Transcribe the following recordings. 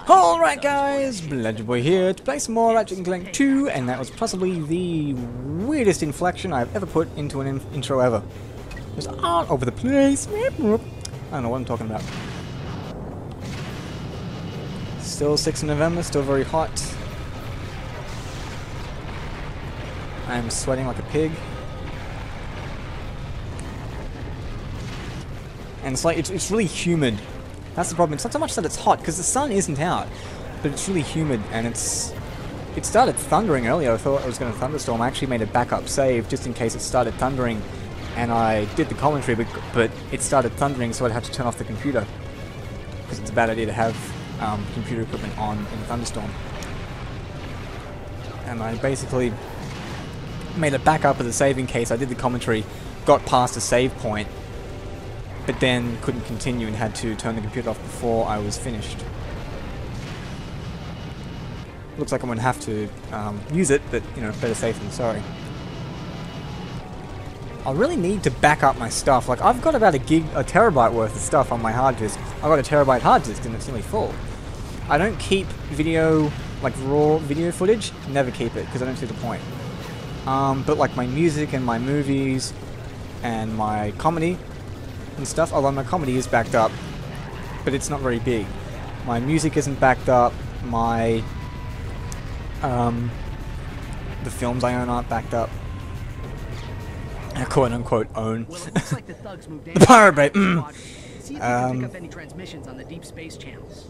Alright guys, Legend Boy here to play some more Ratchet and Clank 2, and that was possibly the weirdest inflection I've ever put into an intro ever. Just all over the place. I don't know what I'm talking about. Still 6th of November, still very hot. I'm sweating like a pig. And it's like, it's really humid. That's the problem. It's not so much that it's hot, because the sun isn't out, but it's really humid, and it started thundering earlier. I thought I was going to thunderstorm. I actually made a backup save just in case it started thundering, and I did the commentary, but it started thundering, so I'd have to turn off the computer, because it's a bad idea to have computer equipment on in a thunderstorm. And I basically made a backup of the save in case I did the commentary, got past a save point, but then couldn't continue and had to turn the computer off before I was finished. Looks like I'm going to have to use it, but, you know, better safe than sorry. I really need to back up my stuff. Like, I've got about a terabyte worth of stuff on my hard disk. I've got a terabyte hard disk and it's nearly full. I don't keep video, like raw video footage, never keep it, because I don't see the point. But like my music and my movies and my comedy and stuff, although my comedy is backed up, but it's not very big. My music isn't backed up, my the films I own aren't backed up. I quote unquote own. Well, it looks like the thugs moved in. The Pirate Bay. See if you can pick up any transmissions on the deep space channels.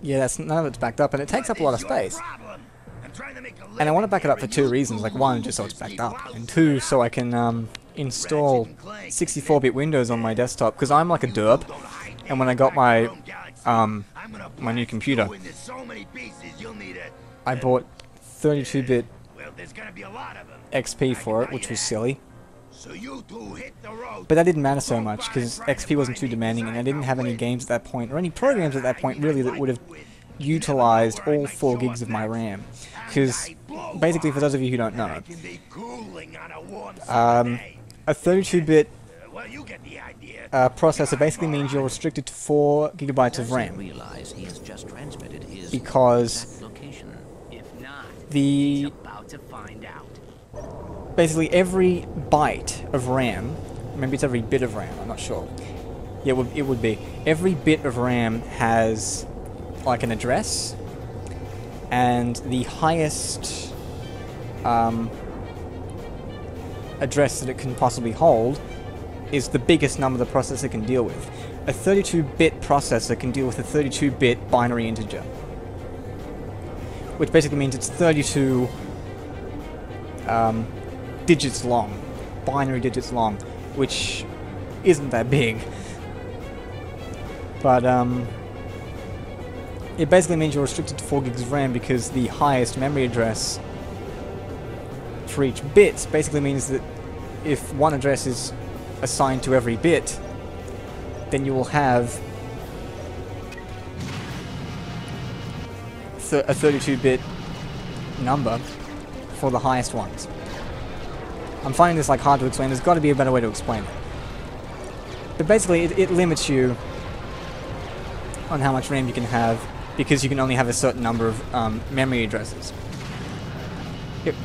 Yeah, none of it's backed up, and it takes up a lot of space. And I want to back it up for two reasons. Like, one, just so it's backed up, and two, so I can install 64-bit Windows on my desktop, because I'm like a derp, and when I got my my new computer, I bought 32-bit XP for it, which was silly. But that didn't matter so much, because XP wasn't too demanding, and I didn't have any games at that point, or any programs at that point, really, that would have utilized all 4 gigs of my RAM. Because, basically, for those of you who don't know, a 32-bit processor basically means you're restricted to 4 gigabytes of RAM. Because basically every byte of RAM, maybe it's every bit of RAM, I'm not sure. Yeah, it would be. Every bit of RAM has like an address, and the highest address that it can possibly hold is the biggest number the processor can deal with. A 32-bit processor can deal with a 32-bit binary integer, which basically means it's 32 digits long, binary digits long, which isn't that big. But it basically means you're restricted to 4 gigs of RAM, because the highest memory address for each bit basically means that if one address is assigned to every bit, then you will have a 32-bit number for the highest ones. I'm finding this like hard to explain. There's got to be a better way to explain it. But basically, it limits you on how much RAM you can have, because you can only have a certain number of memory addresses.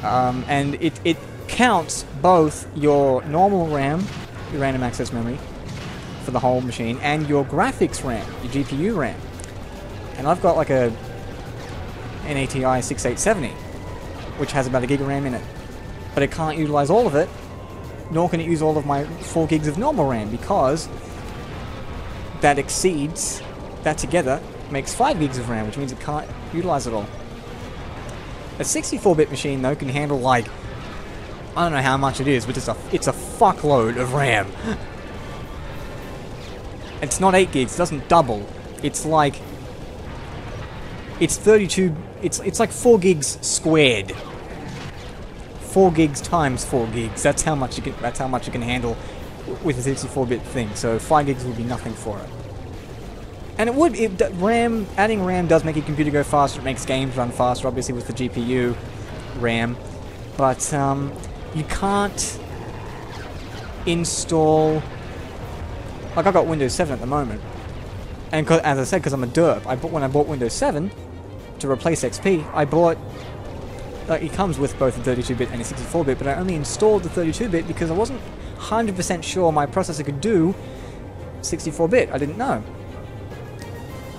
And it counts both your normal RAM, your random access memory, for the whole machine, and your graphics RAM, your GPU RAM. And I've got like an ATI 6870, which has about 1 gig of RAM in it. But it can't utilize all of it, nor can it use all of my 4 gigs of normal RAM, because that exceeds, that together makes 5 gigs of RAM, which means it can't utilize it all. A 64-bit machine, though, can handle, like, I don't know how much it is, but it's a fuckload of RAM. It's not 8 gigs, it doesn't double. It's like, it's 32, it's like 4 gigs squared. 4 gigs times 4 gigs. That's how much it can handle with a 64-bit thing. So 5 gigs would be nothing for it. And adding RAM does make your computer go faster. It makes games run faster, obviously, with the GPU RAM. But you can't install. Like, I've got Windows 7 at the moment, And as I said, because I'm a derp, when I bought Windows 7 to replace XP, I bought... Like, it comes with both a 32-bit and a 64-bit, but I only installed the 32-bit because I wasn't 100% sure my processor could do 64-bit. I didn't know.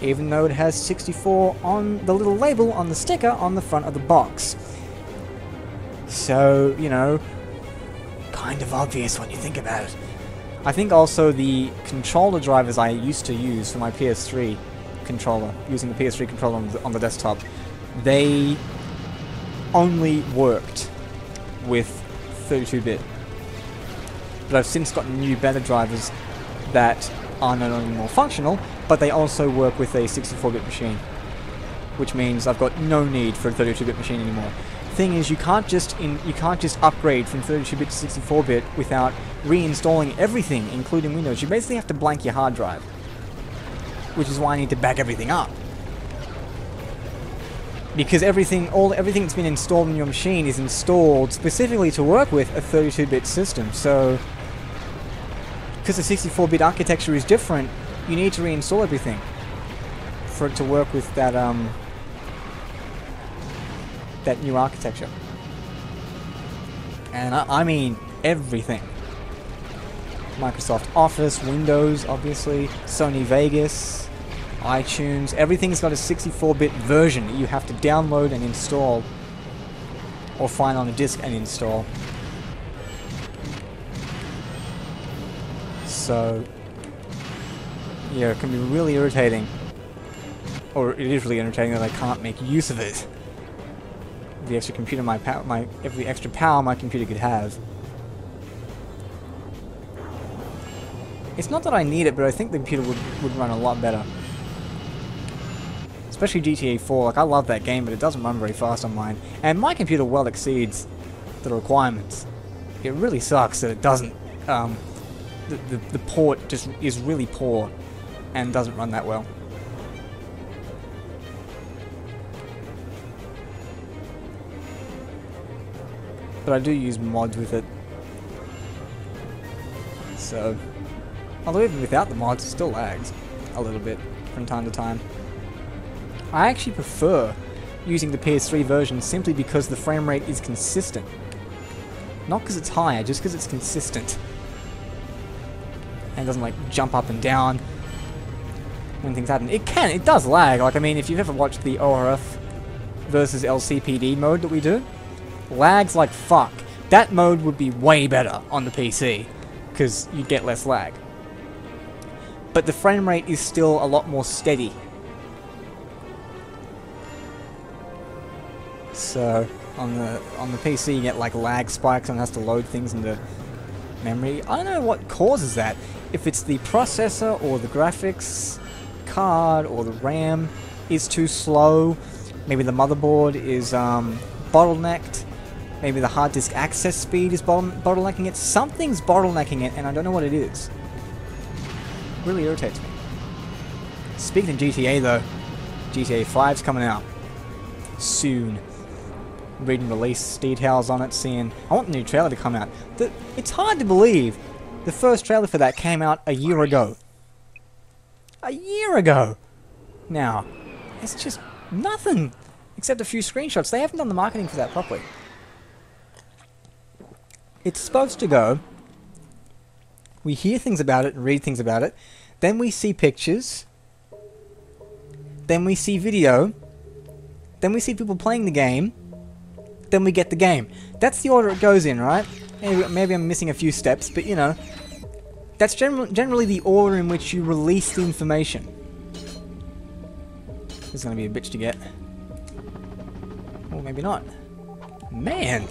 Even though it has 64 on the little label on the sticker on the front of the box. So, you know, kind of obvious when you think about it. I think also the controller drivers I used to use for my PS3 controller, using the PS3 controller on the desktop, they only worked with 32-bit. But I've since gotten new better drivers that are not only more functional, but they also work with a 64-bit machine. Which means I've got no need for a 32-bit machine anymore. Thing is, you can't just upgrade from 32-bit to 64-bit without reinstalling everything, including Windows. You basically have to blank your hard drive, which is why I need to back everything up. Because everything that's been installed in your machine is installed specifically to work with a 32-bit system. So, because the 64-bit architecture is different, you need to reinstall everything for it to work with that that new architecture. And I mean everything. Microsoft Office, Windows, obviously, Sony Vegas, iTunes, everything's got a 64-bit version that you have to download and install, or find on a disk and install. So, yeah, it can be really irritating. Or it is really irritating that I can't make use of it. The extra computer every extra power my computer could have. It's not that I need it, but I think the computer would run a lot better. Especially GTA 4, like I love that game, but it doesn't run very fast on mine. And my computer well exceeds the requirements. It really sucks that it doesn't, the port just is really poor and doesn't run that well. But I do use mods with it. So, although even without the mods, it still lags a little bit from time to time. I actually prefer using the PS3 version simply because the frame rate is consistent. Not because it's higher, just because it's consistent. And it doesn't like jump up and down when things happen. It does lag. Like, I mean, if you've ever watched the ORF versus LCPD mode that we do, lags like fuck. That mode would be way better on the PC, because you'd get less lag. But the frame rate is still a lot more steady. So, on the PC you get like lag spikes and it has to load things into memory. I don't know what causes that. If it's the processor or the graphics card or the RAM is too slow, maybe the motherboard is bottlenecked, maybe the hard disk access speed is bottlenecking it. Something's bottlenecking it and I don't know what it is. It really irritates me. Speaking of GTA though, GTA 5's coming out soon. Reading release details on it, seeing... I want the new trailer to come out. It's hard to believe the first trailer for that came out a year ago. A year ago! Now, it's just nothing except a few screenshots. They haven't done the marketing for that properly. It's supposed to go. We hear things about it and read things about it. Then we see pictures. Then we see video. Then we see people playing the game. Then we get the game. That's the order it goes in, right? Maybe I'm missing a few steps, but you know, that's generally the order in which you release the information. This is going to be a bitch to get. Or maybe not. Man!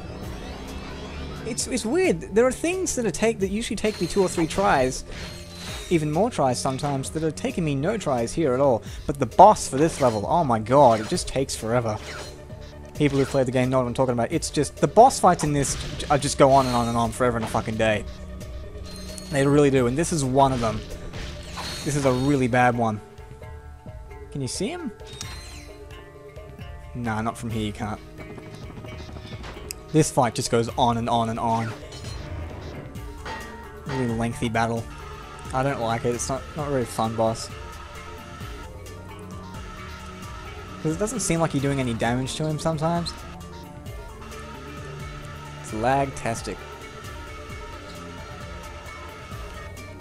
It's weird. There are things that usually take me 2 or 3 tries, even more tries sometimes, that are taking me no tries here at all. But the boss for this level, oh my god, it just takes forever. People who've played the game know what I'm talking about. It's just, the boss fights in this just go on and on and on forever and a fucking day. They really do, and this is one of them. This is a really bad one. Can you see him? Nah, not from here, you can't. This fight just goes on and on and on. Really lengthy battle. I don't like it, it's not a very fun boss. Because it doesn't seem like you're doing any damage to him sometimes. It's lag-tastic.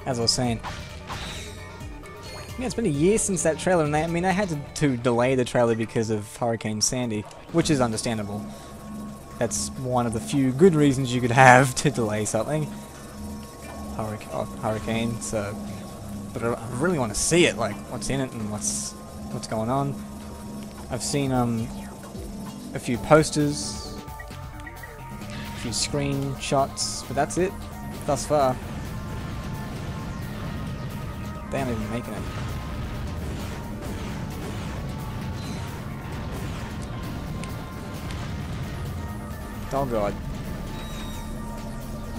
As I was saying. Yeah, it's been a year since that trailer, and they had to delay the trailer because of Hurricane Sandy, which is understandable. That's one of the few good reasons you could have to delay something. Hurricane, so... But I really want to see it, like, what's in it and what's going on. I've seen, a few posters, a few screenshots, but that's it, thus far. They aren't even making it. Oh god.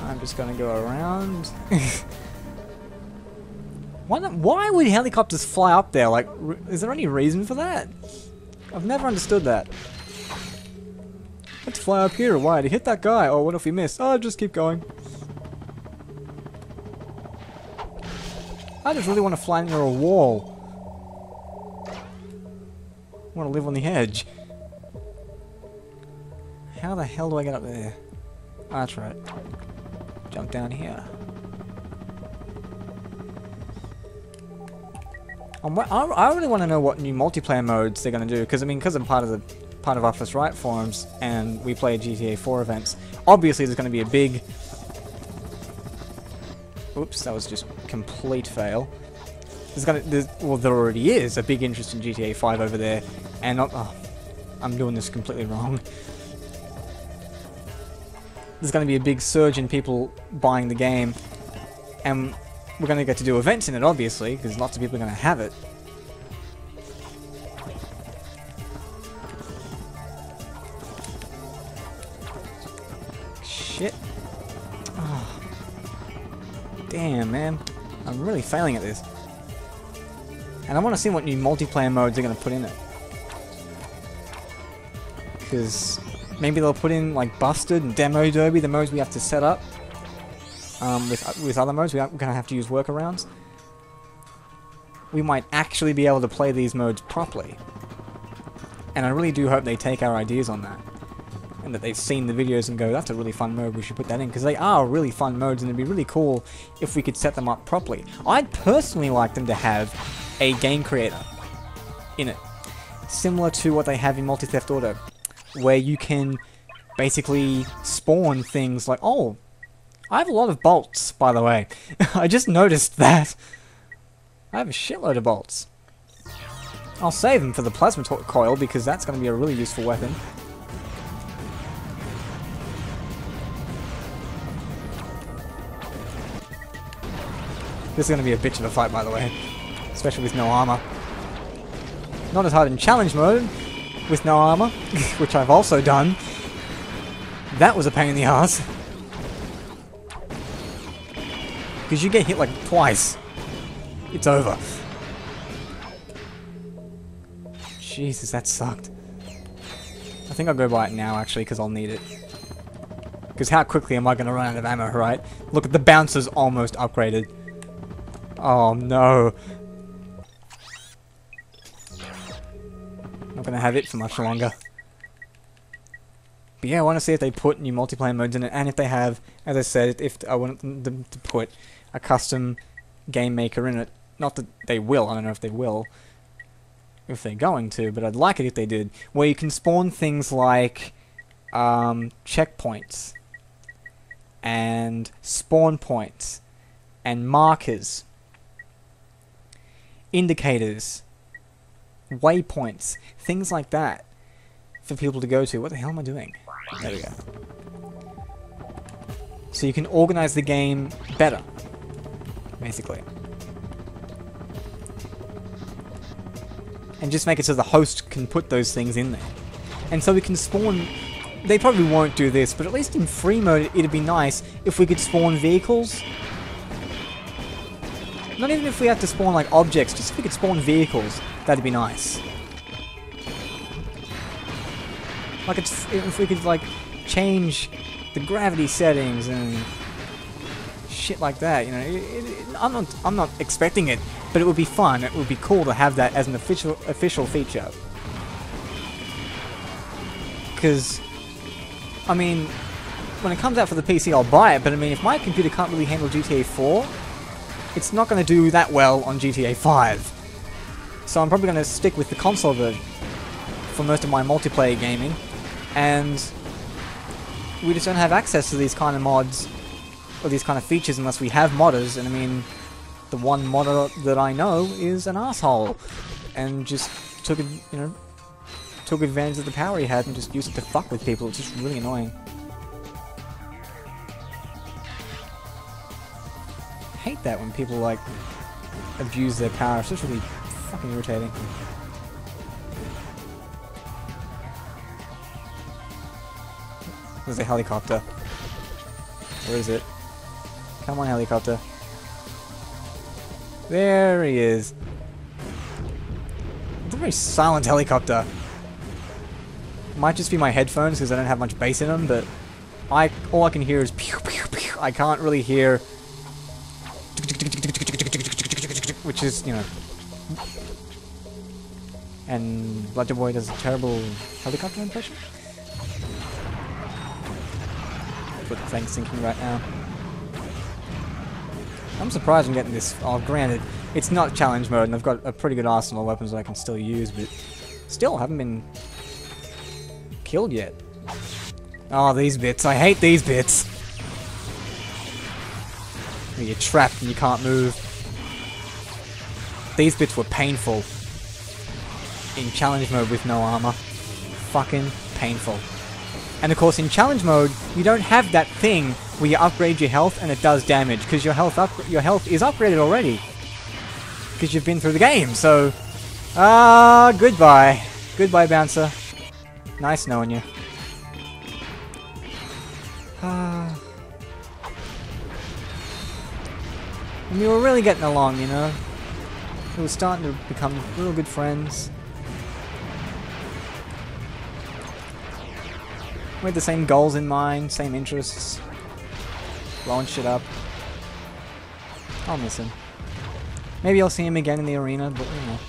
I'm just gonna go around. Why would helicopters fly up there? Like, is there any reason for that? I've never understood that. Let's fly up here. Why? To hit that guy. Oh, what if we miss? Oh, just keep going. I just really want to fly near a wall. I want to live on the edge. How the hell do I get up there? Oh, that's right. Jump down here. I really want to know what new multiplayer modes they're going to do, because I mean, because I'm part of Office Right forums and we play GTA 4 events. Obviously, there's going to be a big. Oops, that was just complete fail. Well, there already is a big interest in GTA 5 over there, and I'm doing this completely wrong. There's going to be a big surge in people buying the game, and we're going to get to do events in it, obviously, because lots of people are going to have it. Shit. Oh. Damn, man. I'm really failing at this. And I want to see what new multiplayer modes they're going to put in it. Because maybe they'll put in, like, Busted and Demo Derby, the modes we have to set up. With other modes, we're going to have to use workarounds. We might actually be able to play these modes properly. And I really do hope they take our ideas on that. And that they've seen the videos and go, that's a really fun mode, we should put that in. Because they are really fun modes, and it'd be really cool if we could set them up properly. I'd personally like them to have a game creator in it. Similar to what they have in Multi-Theft Auto. Where you can basically spawn things like, oh, I have a lot of bolts, by the way. I just noticed that. I have a shitload of bolts. I'll save them for the plasma coil, because that's going to be a really useful weapon. This is going to be a bitch of a fight, by the way. Especially with no armor. Not as hard in challenge mode, with no armor, which I've also done. That was a pain in the ass. Because you get hit like twice. It's over. Jesus, that sucked. I think I'll go buy it now, actually, because I'll need it. Because how quickly am I going to run out of ammo, right? Look at the bouncers almost upgraded. Oh, no. Not going to have it for much longer. But yeah, I want to see if they put new multiplayer modes in it, and if they have, as I said, if I want them to put a custom game maker in it. Not that they will, I don't know if they will, if they're going to, but I'd like it if they did, where you can spawn things like checkpoints, and spawn points, and markers, indicators, waypoints, things like that, for people to go to. What the hell am I doing? There we go. So you can organize the game better, basically. And just make it so the host can put those things in there. And so we can spawn... They probably won't do this, but at least in free mode it'd be nice if we could spawn vehicles. Not even if we had to spawn like objects, just if we could spawn vehicles, that'd be nice. Like if we could like change the gravity settings and shit like that, you know. I'm not expecting it, but it would be fun. It would be cool to have that as an official feature. because, I mean, when it comes out for the PC, I'll buy it, but I mean, if my computer can't really handle GTA 4, it's not going to do that well on GTA 5. So I'm probably going to stick with the console version for most of my multiplayer gaming, and we just don't have access to these kind of mods, or these kind of features, unless we have modders, and I mean, the one modder that I know is an asshole, and just took advantage of the power he had and just used it to fuck with people. It's just really annoying. I hate that when people like abuse their power. It's just really fucking irritating. There's a helicopter. Where is it? Come on, helicopter. There he is. It's a very silent helicopter. Might just be my headphones because I don't have much bass in them, but all I can hear is pew pew pew. I can't really hear, which is, you know. And Bludger Boy does a terrible helicopter impression. But the thing's sinking right now. I'm surprised I'm getting this. Oh, granted, it's not challenge mode, and I've got a pretty good arsenal of weapons that I can still use, but still haven't been killed yet. Oh, these bits. I hate these bits. Where you're trapped and you can't move. These bits were painful. In challenge mode with no armor. Fucking painful. And of course, in challenge mode, you don't have that thing where you upgrade your health and it does damage, because your health is upgraded already. Because you've been through the game, so... goodbye. Goodbye, bouncer. Nice knowing you. And we were really getting along, you know? We were starting to become real good friends. We had the same goals in mind, same interests. Blowing shit up. I'll miss him. Maybe I'll see him again in the arena, but you know.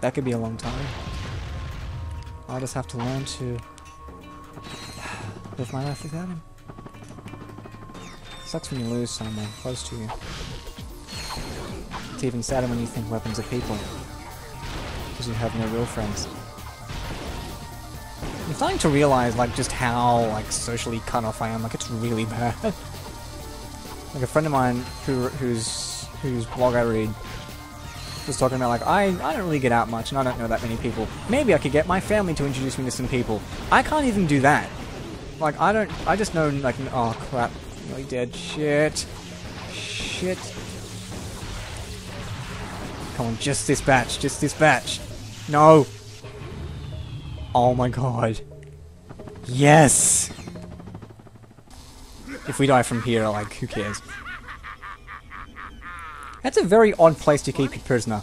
That could be a long time. I'll just have to learn to live my life without him. Sucks when you lose someone close to you. It's even sadder when you think weapons are people. Because you have no real friends. I'm starting to realize, like, just how, like, socially cut off I am. Like, it's really bad. Like, a friend of mine whose blog I read was talking about, like, I don't really get out much and I don't know that many people. Maybe I could get my family to introduce me to some people. I can't even do that. Like, I just know, like, oh, crap. Really dead. Shit. Shit. Come on, just this batch. Just this batch. No. Oh my god. Yes! If we die from here, like, who cares? That's a very odd place to keep your prisoner.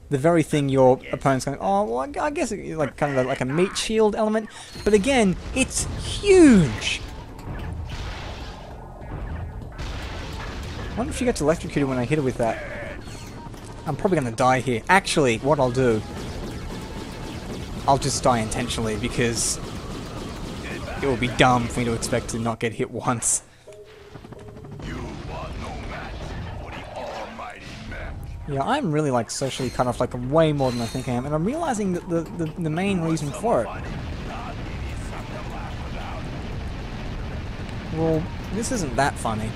The very thing your opponent's going, oh, well, I guess it's like kind of like a meat shield element. But again, it's huge! I wonder if she gets electrocuted when I hit her with that. I'm probably gonna die here. Actually, what I'll do, I'll just die intentionally, because it will be dumb for me to expect to not get hit once. Yeah, I'm really, like, socially cut off, like, way more than I think I am, and I'm realizing that the main reason for it... Well, this isn't that funny.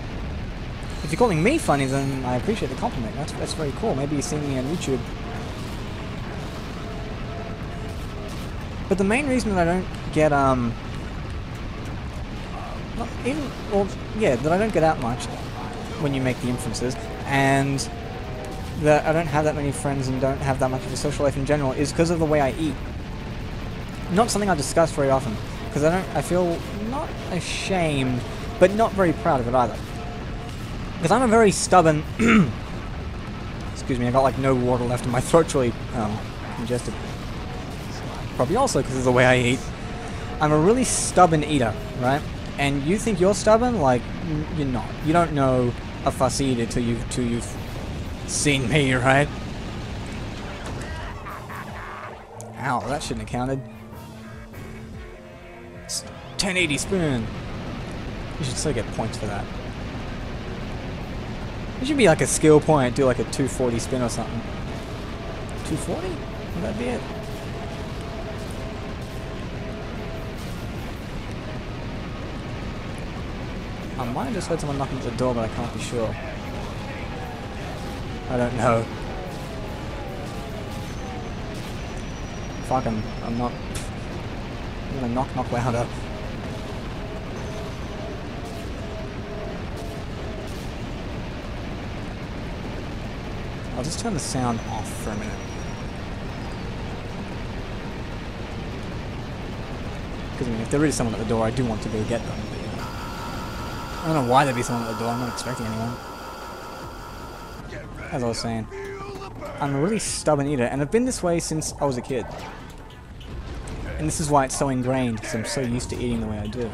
If you're calling me funny, then I appreciate the compliment. That's very cool. Maybe you've seen me on YouTube. But the main reason that I don't get, not even, well, yeah, that I don't get out much when you make the inferences, and that I don't have that many friends and don't have that much of a social life in general, is because of the way I eat. Not something I discuss very often, because I feel not ashamed, but not very proud of it either. Because I'm a very stubborn, excuse me, I got like no water left in my throat's really congested. Probably also because of the way I eat. I'm a really stubborn eater, right? And you think you're stubborn? Like, you're not. You don't know a fuss eater till you've seen me, right? Ow, that shouldn't have counted. 1080 spin. You should still get points for that. It should be like a skill point, do like a 240 spin or something. 240? Would that be it? I might have just heard someone knocking at the door, but I can't be sure. I don't know. Fuck, I'm not... I'm gonna knock louder. I'll just turn the sound off for a minute. Because I mean, if there is someone at the door, I do want to go get them. But, you know, I don't know why there'd be someone at the door. I'm not expecting anyone. As I was saying, I'm a really stubborn eater, and I've been this way since I was a kid. And this is why it's so ingrained, because I'm so used to eating the way I do.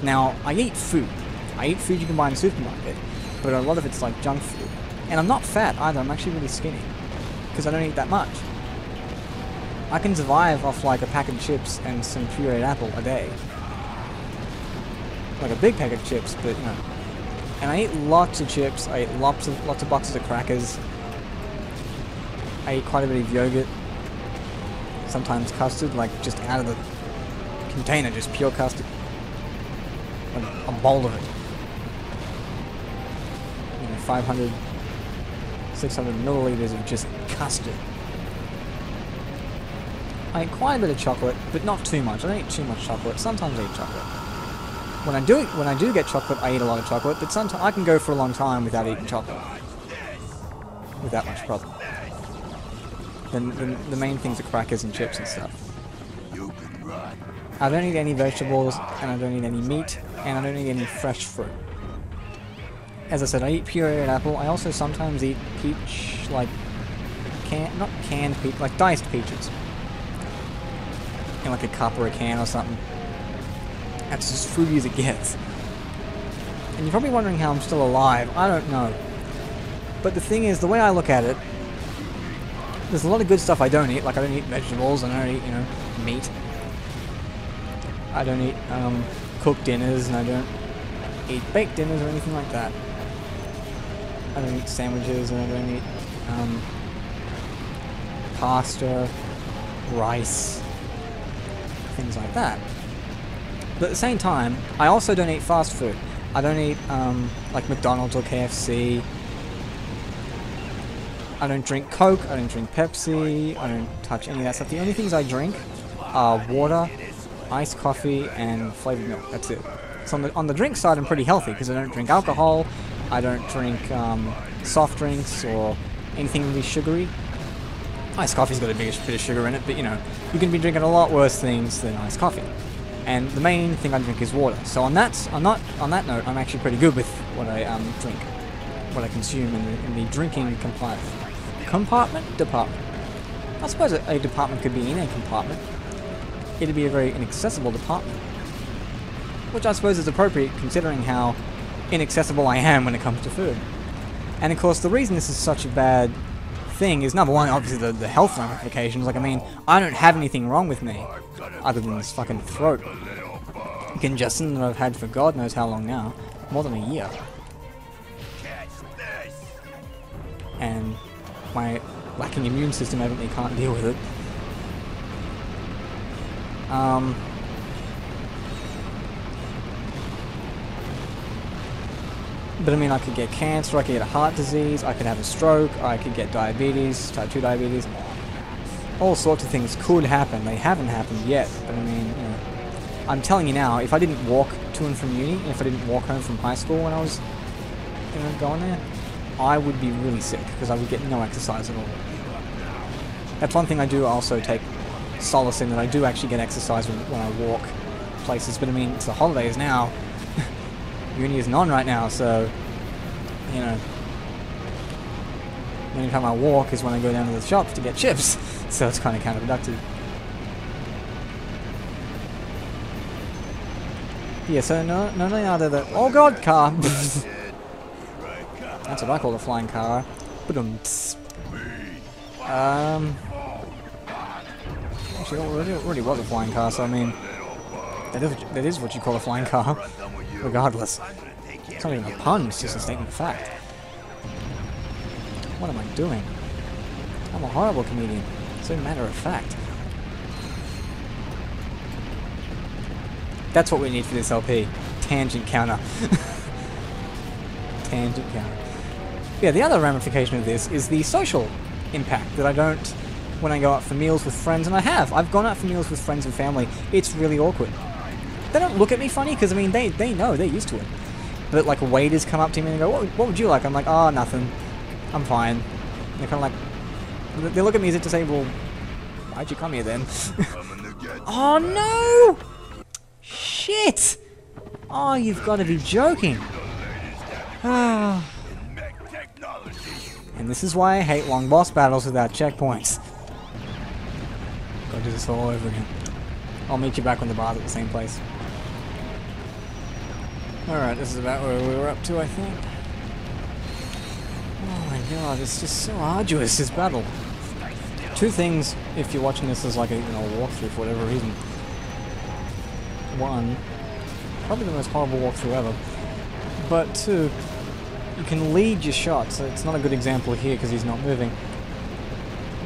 Now, I eat food. I eat food you can buy in the supermarket, but a lot of it's like junk food. And I'm not fat either, I'm actually really skinny. Because I don't eat that much. I can survive off like a pack of chips and some pureed apple a day. Like a big pack of chips, but you know. And I eat lots of chips, I eat lots of boxes of crackers. I eat quite a bit of yogurt. Sometimes custard, like just out of the container, just pure custard. A bowl of it. You know, 500, 600 milliliters of just custard. I eat quite a bit of chocolate, but not too much. I don't eat too much chocolate. Sometimes I eat chocolate. When I do get chocolate, I eat a lot of chocolate, but sometimes I can go for a long time without eating chocolate. Without much problem. The main things are crackers and chips and stuff. I don't eat any vegetables, and I don't eat any meat, and I don't eat any fresh fruit. As I said, I eat pureed apple. I also sometimes eat peach, like, not canned peach, like diced peaches. In like a cup or a can or something. That's as fruity as it gets. And you're probably wondering how I'm still alive. I don't know. But the thing is, the way I look at it, there's a lot of good stuff I don't eat. Like I don't eat vegetables, and I don't eat, you know, meat. I don't eat cooked dinners, and I don't eat baked dinners or anything like that. I don't eat sandwiches, and I don't eat pasta, rice, things like that. But at the same time, I also don't eat fast food. I don't eat like McDonald's or KFC. I don't drink Coke, I don't drink Pepsi, I don't touch any of that stuff. The only things I drink are water, iced coffee, and flavored milk. That's it. So on the drink side, I'm pretty healthy because I don't drink alcohol, I don't drink soft drinks or anything really sugary. Iced coffee's got a bit of sugar in it, but you know, you can be drinking a lot worse things than iced coffee. And the main thing I drink is water. So on that note, I'm actually pretty good with what I drink, what I consume in the drinking department. I suppose a department could be in a compartment. It'd be a very inaccessible department, which I suppose is appropriate considering how inaccessible I am when it comes to food. And of course, the reason this is such a bad thing is, number one, obviously the health ramifications. Like, I mean, I don't have anything wrong with me other than this fucking throat congestion that I've had for God knows how long now, more than a year. And my lacking immune system evidently can't deal with it. But I mean, I could get cancer, I could get a heart disease, I could have a stroke, I could get diabetes, type 2 diabetes. All sorts of things could happen. They haven't happened yet, but I mean, you know, I'm telling you now, if I didn't walk to and from uni, and if I didn't walk home from high school when I was, you know, going there, I would be really sick, because I would get no exercise at all. That's one thing I do also take solace in, that I do actually get exercise when I walk places, but I mean, it's the holidays now. Uni isn't on right now, so, you know, the only time I walk is when I go down to the shops to get chips, so it's kind of counterproductive. Yeah, so not only are there the... Oh god, car! That's what I call a flying car. Actually, it already was a flying car, so I mean... That is what you call a flying car, regardless. It's not even a pun, it's just a statement of fact. What am I doing? I'm a horrible comedian. So matter of fact. That's what we need for this LP. Tangent counter. Tangent counter. Yeah, the other ramification of this is the social impact that I don't when I go out for meals with friends, and I've gone out for meals with friends and family. It's really awkward. They don't look at me funny, because I mean, they know, they're used to it. But like waiters come up to me and go, what would you like? I'm like, oh, nothing. I'm fine. They're kind of like, they look at me as if to say, well, why'd you come here then? Oh no! Shit! Oh, you've got to be joking. Ah. And this is why I hate long boss battles without checkpoints. Gotta do this all over again. I'll meet you back on the bars at the same place. Alright, this is about where we were up to, I think. Oh my god, it's just so arduous, this battle. Two things, if you're watching this as like a walkthrough for whatever reason. One, probably the most horrible walkthrough ever. But two, you can lead your shots. It's not a good example here because he's not moving.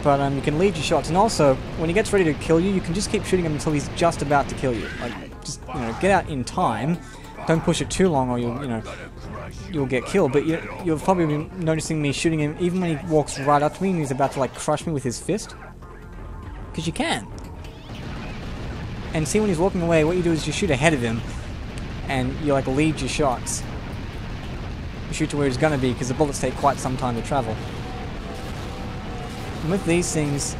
But you can lead your shots, and also, when he gets ready to kill you, you can just keep shooting him until he's just about to kill you. Like, just, get out in time. Don't push it too long or you'll get killed. But you'll probably be noticing me shooting him even when he walks right up to me and he's about to like crush me with his fist. Because you can. And see, when he's walking away, what you do is you shoot ahead of him and you like lead your shots. You shoot to where he's gonna be because the bullets take quite some time to travel. And with these things,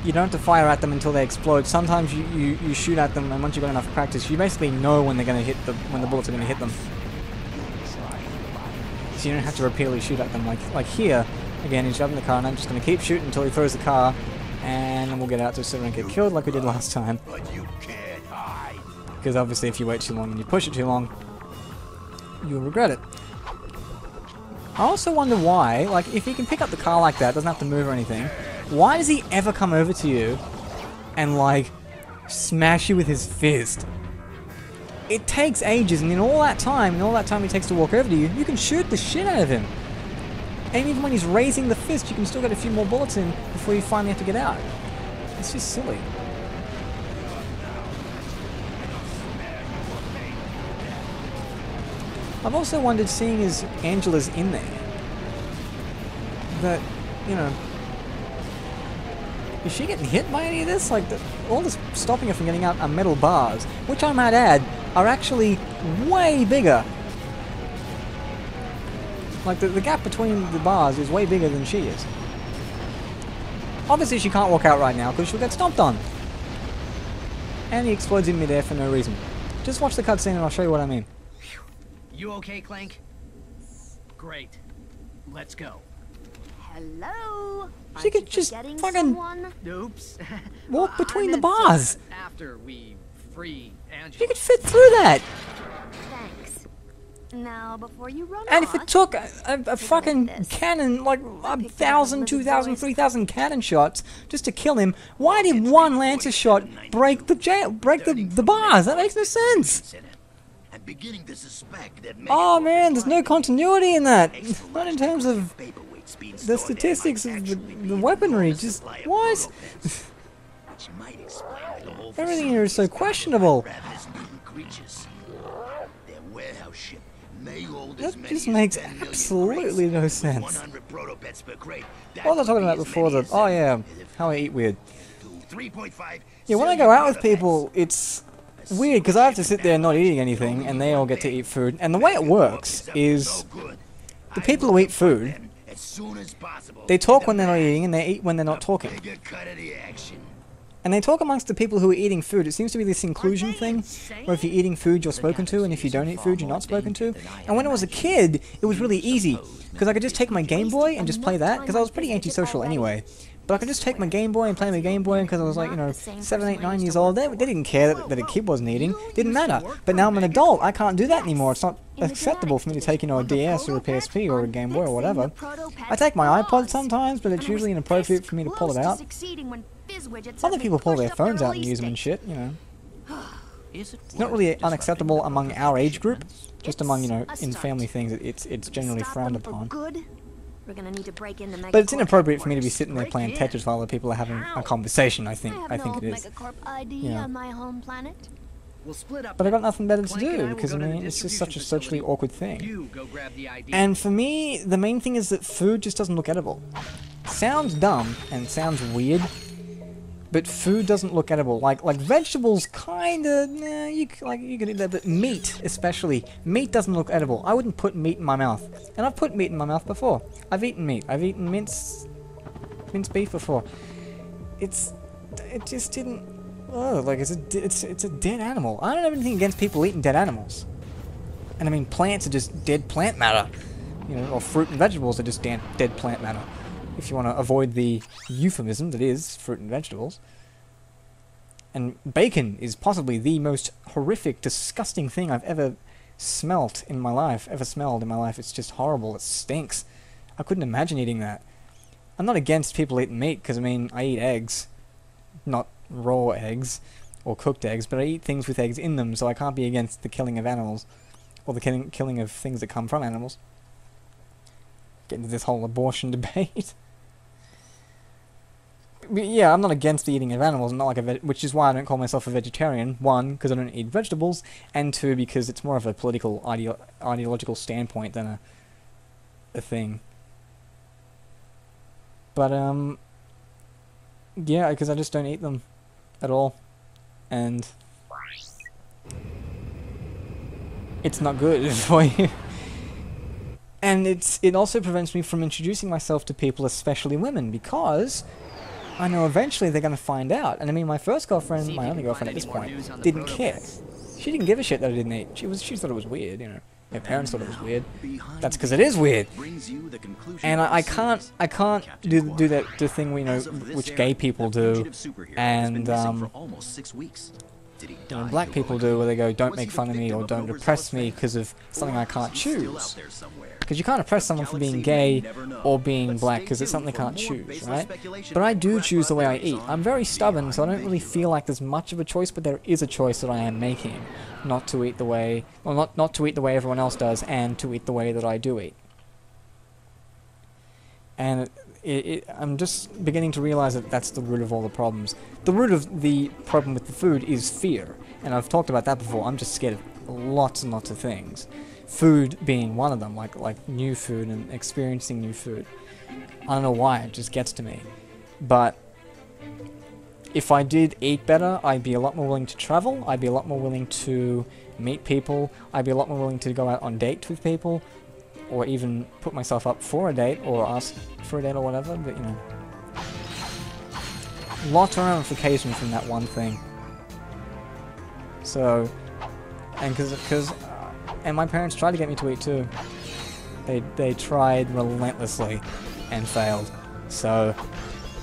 you don't have to fire at them until they explode. Sometimes you shoot at them, and once you've got enough practice, you basically know when they're going to hit when the bullets are going to hit them. So you don't have to repeatedly shoot at them. Like here, again, he's driving the car, and I'm just going to keep shooting until he throws the car, and then we'll get out so we don't get killed like we did last time. Because obviously, if you wait too long and you push it too long, you'll regret it. I also wonder why, like, if he can pick up the car like that, doesn't have to move or anything, why does he ever come over to you and, like, smash you with his fist? It takes ages, and in all that time he takes to walk over to you, you can shoot the shit out of him. And even when he's raising the fist, you can still get a few more bullets in before you finally have to get out. It's just silly. I've also wondered, seeing as Angela's in there, that, is she getting hit by any of this? Like, all this stopping her from getting out are metal bars, which I might add, are actually way bigger. Like, the gap between the bars is way bigger than she is. Obviously she can't walk out right now because she'll get stomped on. And he explodes in midair for no reason. Just watch the cutscene and I'll show you what I mean. You okay, Clank? Great. Let's go. Hello. She could just fucking Oops. walk between the bars. After we free Angela. She could fit through that. Thanks. Now, before you run And off, if it took a fucking cannon, like 1,000, 2,000, 3,000 cannon shots just to kill him, why did one Lancer shot break the bars? That makes no sense. Oh man, there's no continuity in that. Not in terms of the statistics of the weaponry. Just what? Everything here is so questionable. That just makes absolutely no sense. What was I talking about before? Oh yeah, how I eat weird. Yeah, when I go out with people, it's weird because I have to sit there not eating anything and they all get to eat food. And the way it works is the people who eat food, they talk when they're not eating and they eat when they're not talking. And they talk amongst the people who are eating food. It seems to be this inclusion thing, where if you're eating food, you're spoken to, and if you don't eat food, you're not spoken to. And when I was a kid, it was really easy, because I could just take my Game Boy and just play that, because I was pretty antisocial anyway. But I could just take my Game Boy and play my Game Boy, because I was like, 7, 8, 9 years old. They didn't care that a kid wasn't eating. Didn't matter. But now I'm an adult. I can't do that anymore. It's not acceptable for me to take, a DS or a PSP or a Game Boy or whatever. I take my iPod sometimes, but it's usually inappropriate for me to pull it out. fizz widgets. Other people pull their phones out and use them and shit, you know. Is it It's not really unacceptable like among our age group. Just among, you know, It's a in start. family things, it's generally Stop frowned them for upon. good. We're gonna need to break into Megacorp But it's inappropriate for me to be headquarters. sitting there playing Break in. Tetris while other people are having a conversation, I think. I I have think no it is. Megacorp ID Yeah. on my home planet. We'll split up. But I got then. nothing better to Clank and I do, will because, I go to the mean, it's just such a distribution socially facility. awkward thing. You go grab the ID. And for me, the main thing is that food just doesn't look edible. Sounds dumb and sounds weird, but food doesn't look edible. Like vegetables, kinda, nah, you can eat that, but meat, especially, meat doesn't look edible. I wouldn't put meat in my mouth, and I've put meat in my mouth before. I've eaten meat. I've eaten minced beef before. It just didn't. Oh, like it's a dead animal. I don't have anything against people eating dead animals. And I mean, plants are just dead plant matter. You know, or fruit and vegetables are just dead plant matter. If you want to avoid the euphemism that is fruit and vegetables. And bacon is possibly the most horrific, disgusting thing I've ever smelled in my life. It's just horrible. It stinks. I couldn't imagine eating that. I'm not against people eating meat, because I mean, I eat eggs. Not raw eggs or cooked eggs, but I eat things with eggs in them, so I can't be against the killing of animals or the killing of things that come from animals. Get into this whole abortion debate. But yeah, I'm not against the eating of animals. I'm not like which is why I don't call myself a vegetarian. One, because I don't eat vegetables, and two, because it's more of a political ideological standpoint than a thing. But yeah, because I just don't eat them at all, and it's not good for you. And it also prevents me from introducing myself to people, especially women, because I know eventually they're going to find out. And I mean, my first girlfriend, See if my you only can girlfriend at find this any more point, news on the didn't care. prototypes. She didn't give a shit that I didn't eat. She thought it was weird, you know. My parents thought it was weird. That's because it is weird. And I can't do the thing we know which gay people do, and you know, black people do, where they go, don't make fun of me or don't oppress me because of something I can't choose. Because you can't oppress someone for being gay or being black, because it's something they can't choose, right? But I do choose the way I eat. I'm very stubborn, so I don't really feel like there's much of a choice, but there is a choice that I am making. Not to eat the way, well, not to eat the way everyone else does, and to eat the way that I do eat. And I'm just beginning to realize that that's the root of all the problems. The root of the problem with the food is fear, and I've talked about that before. I'm just scared of lots and lots of things. Food being one of them, like new food and experiencing new food. I don't know why, it just gets to me. But if I did eat better, I'd be a lot more willing to travel, I'd be a lot more willing to meet people, I'd be a lot more willing to go out on dates with people, or even put myself up for a date, or ask for a date or whatever, but you know. Lots of ramifications from that one thing. So, and and my parents tried to get me to eat too. They tried relentlessly and failed. So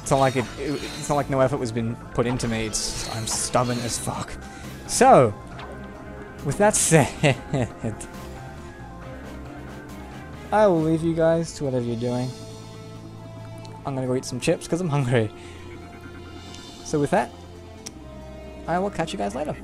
it's not like it's not like no effort was been put into me. I'm stubborn as fuck. So with that said, I will leave you guys to whatever you're doing. I'm gonna go eat some chips because I'm hungry. So with that, I will catch you guys later.